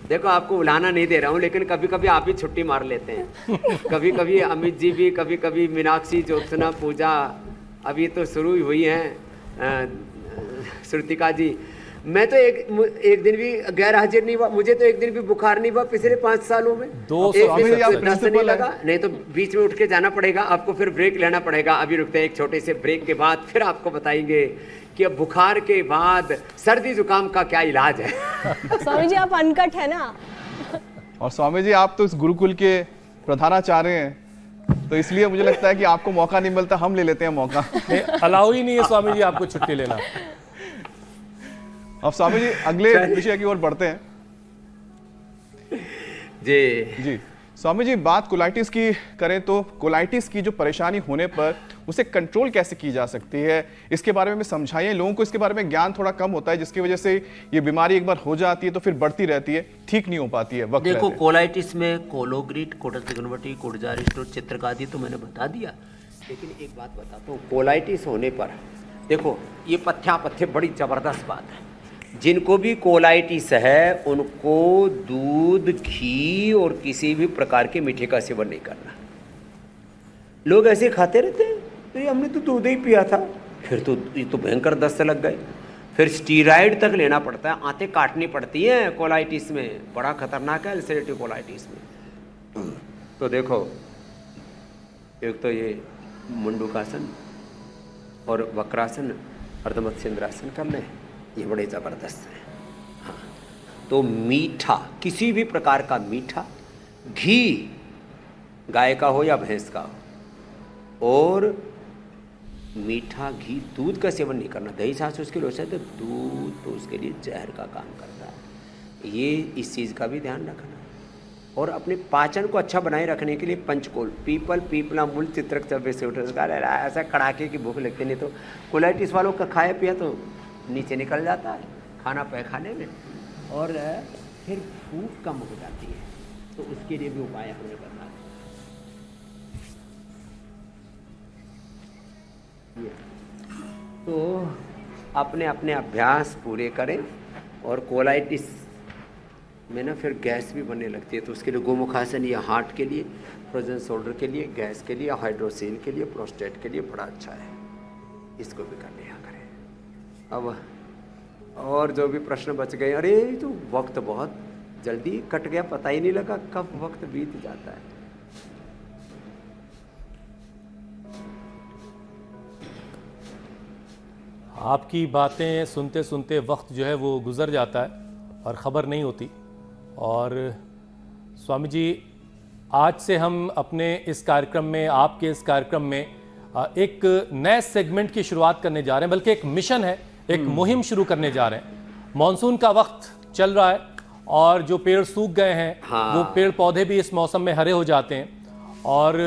देखो आपको बुलाना नहीं दे रहा हूँ, लेकिन कभी कभी आप भी छुट्टी मार लेते हैं। कभी कभी अमित जी भी, कभी कभी मीनाक्षी, ज्योत्सना, पूजा, अभी तो शुरू ही हुई हैं, श्रुतिका जी। मैं तो एक दिन भी गैर हाजिर नहीं हुआ, मुझे तो एक दिन भी बुखार नहीं हुआ पिछले 5 सालों में। नहीं लगा, नहीं तो बीच में उठ के जाना पड़ेगा आपको, फिर ब्रेक लेना पड़ेगा। अभी रुकते हैं एक छोटे से ब्रेक के बाद, फिर आपको बताएंगे कि अब बुखार के बाद सर्दी जुकाम का क्या इलाज है। स्वामी जी आप अनकट है ना। और स्वामी जी आप तो इस गुरुकुल के प्रधानाचार्य हैं, तो इसलिए मुझे लगता है कि आपको मौका नहीं मिलता, हम ले लेते हैं मौका। अलाउ ही नहीं है स्वामी जी आपको छुट्टी लेना। अब स्वामी जी अगले विषय की ओर बढ़ते हैं। जी स्वामी जी, बात कोलाइटिस की करें तो कोलाइटिस की जो परेशानी होने पर उसे कंट्रोल कैसे की जा सकती है, इसके बारे में समझाइए। लोगों को इसके बारे में ज्ञान थोड़ा कम होता है, जिसकी वजह से ये बीमारी एक बार हो जाती है तो फिर बढ़ती रहती है, ठीक नहीं हो पाती है वक्त। देखो कोलाइटिस में कोलोग्रिड, कोटस्टिग्नोमेटी, कोडजारिस्ट और चित्रकादि तो मैंने बता दिया, लेकिन एक बात बताता हूँ, कोलाइटिस होने पर देखो ये पथ्य बड़ी ज़बरदस्त बात है। जिनको भी कोलाइटिस है उनको दूध, घी और किसी भी प्रकार के मीठे का सेवन नहीं करना। लोग ऐसे खाते रहते हैं, तो ये हमने तो दूध ही पिया था, फिर तो ये तो भयंकर दस्त लग गए, फिर स्टीराइड तक लेना पड़ता है, आंतें काटनी पड़ती हैं कोलाइटिस में, बड़ा खतरनाक है अल्सरेटिव कोलाइटिस में। तो देखो, एक तो ये मुंडूकासन और वक्रासन, अर्धमत्स्येंद्रासन कर लें, ये बड़े ज़बरदस्त हैं। हाँ, तो मीठा, किसी भी प्रकार का मीठा, घी, गाय का हो या भैंस का हो, और मीठा घी, दूध का सेवन नहीं करना। दही छाछ उसके लिए हो सकता है, दूध तो उसके लिए जहर का काम करता है। ये इस चीज़ का भी ध्यान रखना है। और अपने पाचन को अच्छा बनाए रखने के लिए पंचकोल, पीपल, पीपला मूल, चित्रक चब्बे से उठा, ऐसा कड़ाके की भूख लगती नहीं तो कोलाइटिस वालों का खाया पिया तो नीचे निकल जाता है खाना पैखाने में, और फिर भूख कम हो जाती है। तो उसके लिए भी उपाय हमने बता तो अपने अपने अभ्यास पूरे करें। और कोलाइटिस में ना फिर गैस भी बनने लगती है, तो उसके लिए गोमुखासन या हार्ट के लिए, फ्रोजन शोल्डर के लिए, गैस के लिए, हाइड्रोसील के लिए, प्रोस्टेट के लिए बड़ा अच्छा है। इसको भी कर लिया करें। अब और जो भी प्रश्न बच गए, अरे तो वक्त बहुत जल्दी कट गया, पता ही नहीं लगा कब वक्त बीत जाता है। आपकी बातें सुनते सुनते वक्त जो है वो गुजर जाता है और ख़बर नहीं होती। और स्वामी जी, आज से हम अपने इस कार्यक्रम में, आपके इस कार्यक्रम में एक नए सेगमेंट की शुरुआत करने जा रहे हैं, बल्कि एक मिशन है, एक मुहिम शुरू करने जा रहे हैं। मॉनसून का वक्त चल रहा है और जो पेड़ सूख गए हैं, हाँ। वो पेड़ पौधे भी इस मौसम में हरे हो जाते हैं। और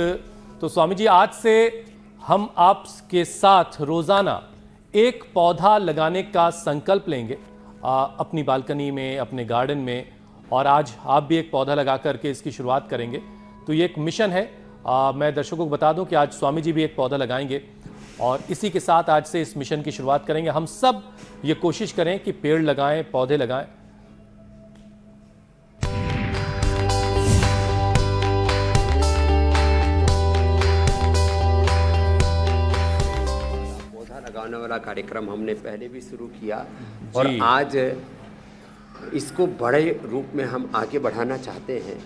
तो स्वामी जी, आज से हम आपके साथ रोज़ाना एक पौधा लगाने का संकल्प लेंगे अपनी बालकनी में, अपने गार्डन में। और आज आप भी एक पौधा लगा करके इसकी शुरुआत करेंगे। तो ये एक मिशन है। मैं दर्शकों को बता दूं कि आज स्वामी जी भी एक पौधा लगाएंगे और इसी के साथ आज से इस मिशन की शुरुआत करेंगे। हम सब ये कोशिश करें कि पेड़ लगाएं, पौधे लगाएं। लगाने वाला कार्यक्रम हमने पहले भी शुरू किया और आज इसको बड़े रूप में हम आगे बढ़ाना चाहते हैं।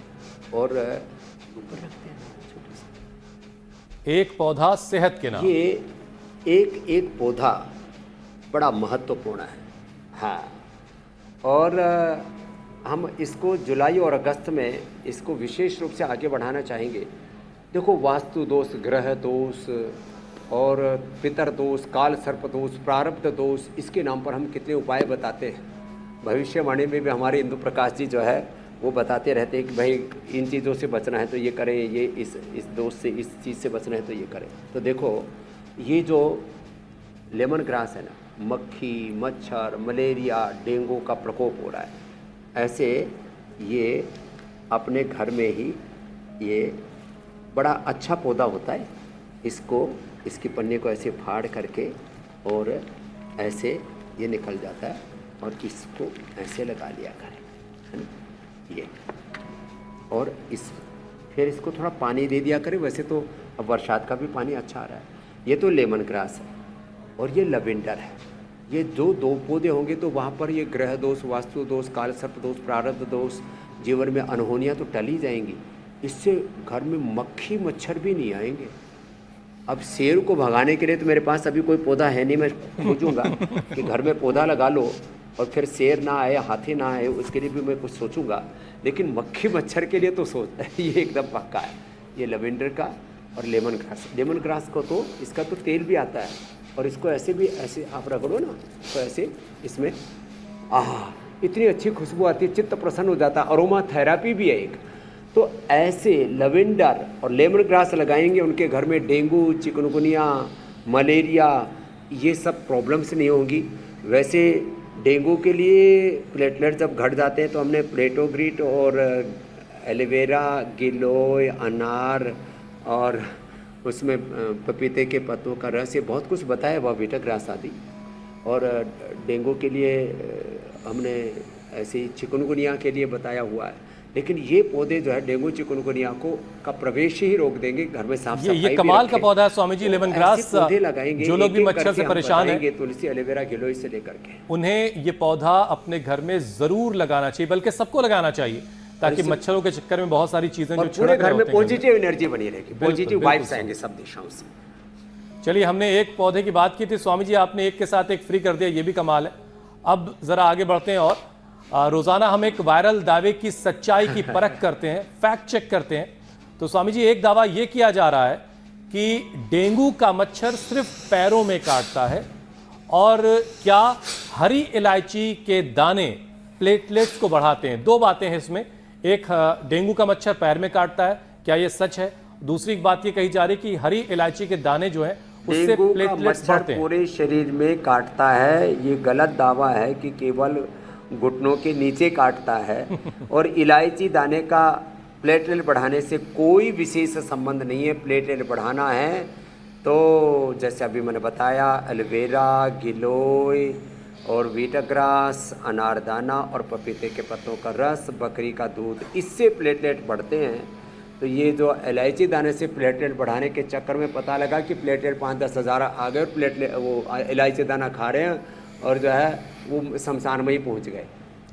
और ऊपर रखते हैं छोटे से, एक पौधा सेहत के नाम। ये एक पौधा बड़ा महत्वपूर्ण है। हाँ, और हम इसको जुलाई और अगस्त में इसको विशेष रूप से आगे बढ़ाना चाहेंगे। देखो, वास्तु दोष, ग्रह दोष और पितर दोष, काल सर्प दोष, प्रारब्ध दोष, इसके नाम पर हम कितने उपाय बताते हैं। भविष्यवाणी में भी हमारे इंदु प्रकाश जी जो है वो बताते रहते हैं कि भाई इन चीज़ों से बचना है तो ये करें, ये इस दोष से, इस चीज़ से बचना है तो ये करें। तो देखो, ये जो लेमन ग्रास है ना, मक्खी, मच्छर, मलेरिया, डेंगू का प्रकोप हो रहा है, ऐसे ये अपने घर में ही ये बड़ा अच्छा पौधा होता है। इसकी पन्ने को ऐसे फाड़ करके और ऐसे ये निकल जाता है और इसको ऐसे लगा लिया करें, है ना, ये। और फिर इसको थोड़ा पानी दे दिया करें। वैसे तो अब बरसात का भी पानी अच्छा आ रहा है। ये तो लेमन ग्रास है और ये लवेंडर है। ये जो दो पौधे होंगे तो वहाँ पर ये ग्रह दोष, वास्तु दोष, काल सर्प दोष, प्रारब्ध दोष, जीवन में अनहोनियाँ तो टल ही जाएंगी। इससे घर में मक्खी मच्छर भी नहीं आएंगे। अब शेर को भगाने के लिए तो मेरे पास अभी कोई पौधा है नहीं। मैं सोचूंगा कि घर में पौधा लगा लो और फिर शेर ना आए, हाथी ना आए, उसके लिए भी मैं कुछ सोचूंगा। लेकिन मक्खी मच्छर के लिए तो ये एकदम पक्का है। ये लवेंडर का और लेमन ग्रास को तो इसका तो तेल भी आता है और इसको ऐसे आप रगड़ो ना तो ऐसे इसमें इतनी अच्छी खुशबू आती है, चित्त प्रसन्न हो जाता है। अरोमा थेरापी भी है एक। तो ऐसे लवेंडर और लेमन ग्रास लगाएंगे, उनके घर में डेंगू, चिकनगुनिया, मलेरिया, ये सब प्रॉब्लम्स नहीं होंगी। वैसे डेंगू के लिए प्लेटलेट जब घट जाते हैं तो हमने प्लेटोग्रिट और एलोवेरा, गिलोय, अनार और उसमें पपीते के पत्तों का रस, ये बहुत कुछ बताया हुआ, बीटा ग्रास आदि। और डेंगू के लिए हमने ऐसे ही चिकनगुनिया के लिए बताया हुआ है। लेकिन ये पौधे जो है डेंगू चिकनगुनिया का प्रवेश ही रोक देंगे। घर में साफ सफाई ये कमाल का पौधा है स्वामी जी, लेमन ग्रास। पौधे लगाएंगे, जो लोग भी मच्छर से परेशान हैं, तुलसी, एलोवेरा, गिलोय से लेकर के, उन्हें ये पौधा अपने घर में जरूर लगाना चाहिए, बल्कि सबको लगाना चाहिए, ताकि मच्छरों के चक्कर में बहुत सारी चीजें जो पूरे घर में पॉजिटिव एनर्जी बनी रहेगी, पॉजिटिव वाइब्स आएंगे सब दिशाओं से। चलिए, हमने एक पौधे की बात की थी स्वामी जी, आपने एक के साथ एक फ्री कर दिया, ये भी कमाल है। अब जरा आगे बढ़ते हैं और रोजाना हम एक वायरल दावे की सच्चाई की परख करते हैं, फैक्ट चेक करते हैं। तो स्वामी जी, एक दावा यह किया जा रहा है कि डेंगू का मच्छर सिर्फ पैरों में काटता है, और क्या हरी इलायची के दाने प्लेटलेट्स को बढ़ाते हैं? दो बातें हैं इसमें, एक डेंगू का मच्छर पैर में काटता है, क्या यह सच है? दूसरी बात ये कही जा रही है कि हरी इलायची के दाने जो है उससे डेंगू का प्लेटलेट्स मच्छर बढ़ते हैं। पूरे शरीर में काटता है, ये गलत दावा है कि केवल घुटनों के नीचे काटता है। और इलायची दाने का प्लेटलेट बढ़ाने से कोई विशेष संबंध नहीं है। प्लेटलेट बढ़ाना है तो जैसे अभी मैंने बताया, एलोवेरा, गिलोय और वीटाग्रास, अनारदाना और पपीते के पत्तों का रस, बकरी का दूध, इससे प्लेटलेट बढ़ते हैं। तो ये जो इलायची दाने से प्लेटलेट बढ़ाने के चक्कर में पता लगा कि प्लेटलेट 5-10 हज़ार आ गए, और प्लेटलेट वो इलायची दाना खा रहे हैं और जो है वो शमशान में ही पहुंच गए।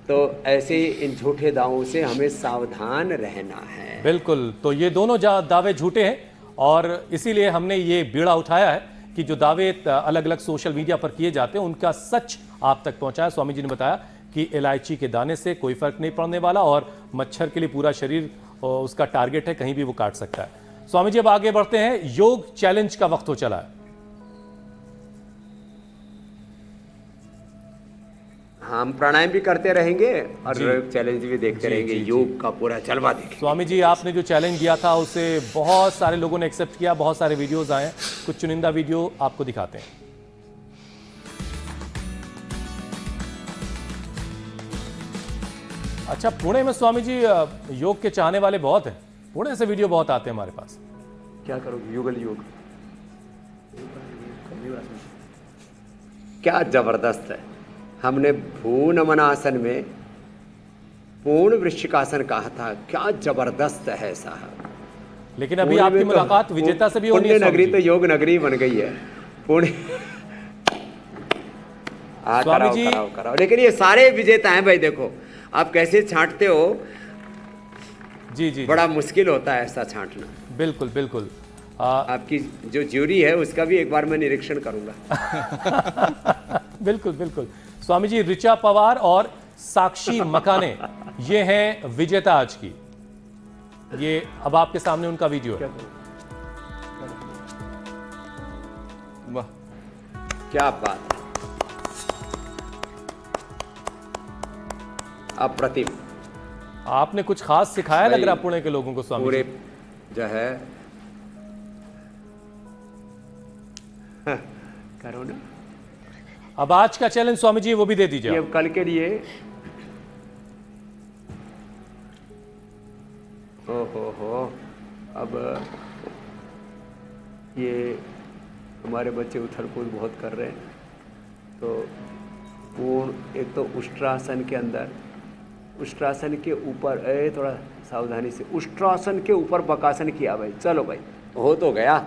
तो ऐसे ही इन झूठे दावों से हमें सावधान रहना है। बिल्कुल, तो ये दोनों दावे झूठे हैं, और इसीलिए हमने ये बीड़ा उठाया है कि जो दावे अलग अलग सोशल मीडिया पर किए जाते हैं उनका सच आप तक पहुंचाया। स्वामी जी ने बताया कि इलायची के दाने से कोई फर्क नहीं पड़ने वाला, और मच्छर के लिए पूरा शरीर उसका टारगेट है, कहीं भी वो काट सकता है। स्वामी जी, अब आगे बढ़ते हैं। योग चैलेंज का वक्त हो चला है। हम प्राणायाम भी करते रहेंगे और चैलेंज भी देखते रहेंगे, योग का पूरा जलवा देखेंगे। स्वामी जी, आपने जो चैलेंज दिया था उसे बहुत सारे लोगों ने एक्सेप्ट किया, बहुत सारे वीडियोस आए हैं, कुछ चुनिंदा वीडियो आपको दिखाते हैं। अच्छा, पुणे में स्वामी जी योग के चाहने वाले बहुत हैं, पुणे से वीडियो बहुत आते हैं हमारे पास। क्या करोगे? युगल योग क्या जबरदस्त है। हमने भूनमनासन में पूर्ण वृश्चिकासन कहा था, क्या जबरदस्त है साहब। लेकिन अभी आपकी मुलाकात विजेता से भी होनी है। पुण्य नगरी तो योग नगरी बन गई है पुणे। स्वामी जी, कराओ। लेकिन ये सारे विजेता हैं भाई, देखो आप कैसे छांटते हो। जी, बड़ा मुश्किल होता है ऐसा छांटना। बिल्कुल बिल्कुल। आपकी जो ज्यूरी है उसका भी एक बार मैं निरीक्षण करूंगा। बिल्कुल बिल्कुल। स्वामी जी, ऋचा पवार और साक्षी मकाने ये हैं विजेता आज की। ये अब आपके सामने उनका वीडियो है। वाह, क्या बात, अप्रतिम। आपने कुछ खास सिखाया लग रहा पुणे के लोगों को स्वामी पूरे जी। जो है करो ना। अब आज का चैलेंज स्वामी जी वो भी दे दीजिए। ये अब कल के लिए हो अब ये हमारे बच्चे उथल कूद बहुत कर रहे हैं, तो पूर्ण एक तो उष्ट्रासन के अंदर, उष्ट्रासन के ऊपर थोड़ा सावधानी से, उष्ट्रासन के ऊपर बकासन किया भाई। चलो भाई, हो तो गया।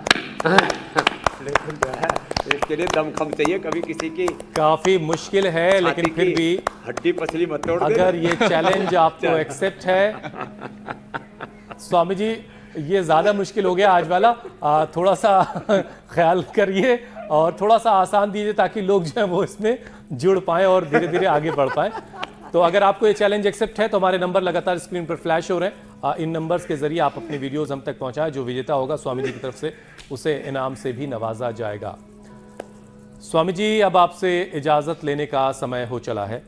लेकिन जो है इसके लिए दमखम चाहिए, कभी किसी की काफी मुश्किल है, लेकिन फिर भी हड्डी पसली मत तोड़ देना। अगर ये चैलेंज आपको एक्सेप्ट है स्वामी जी, ये ज्यादा मुश्किल हो गया आज वाला, थोड़ा सा ख्याल करिए और थोड़ा सा आसान दीजिए ताकि लोग जो है वो इसमें जुड़ पाए और धीरे धीरे आगे बढ़ पाए। तो अगर आपको ये चैलेंज एक्सेप्ट है तो हमारे नंबर लगातार स्क्रीन पर फ्लैश हो रहे हैं, इन नंबर्स के जरिए आप अपनी वीडियोस हम तक पहुंचाएं। जो विजेता होगा स्वामी जी की तरफ से उसे इनाम से भी नवाजा जाएगा। स्वामी जी, अब आपसे इजाजत लेने का समय हो चला है।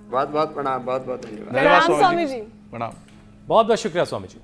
बहुत बहुत प्रणाम, बहुत बहुत धन्यवाद। धन्यवाद स्वामी जी। प्रणाम। बहुत बहुत शुक्रिया स्वामी जी।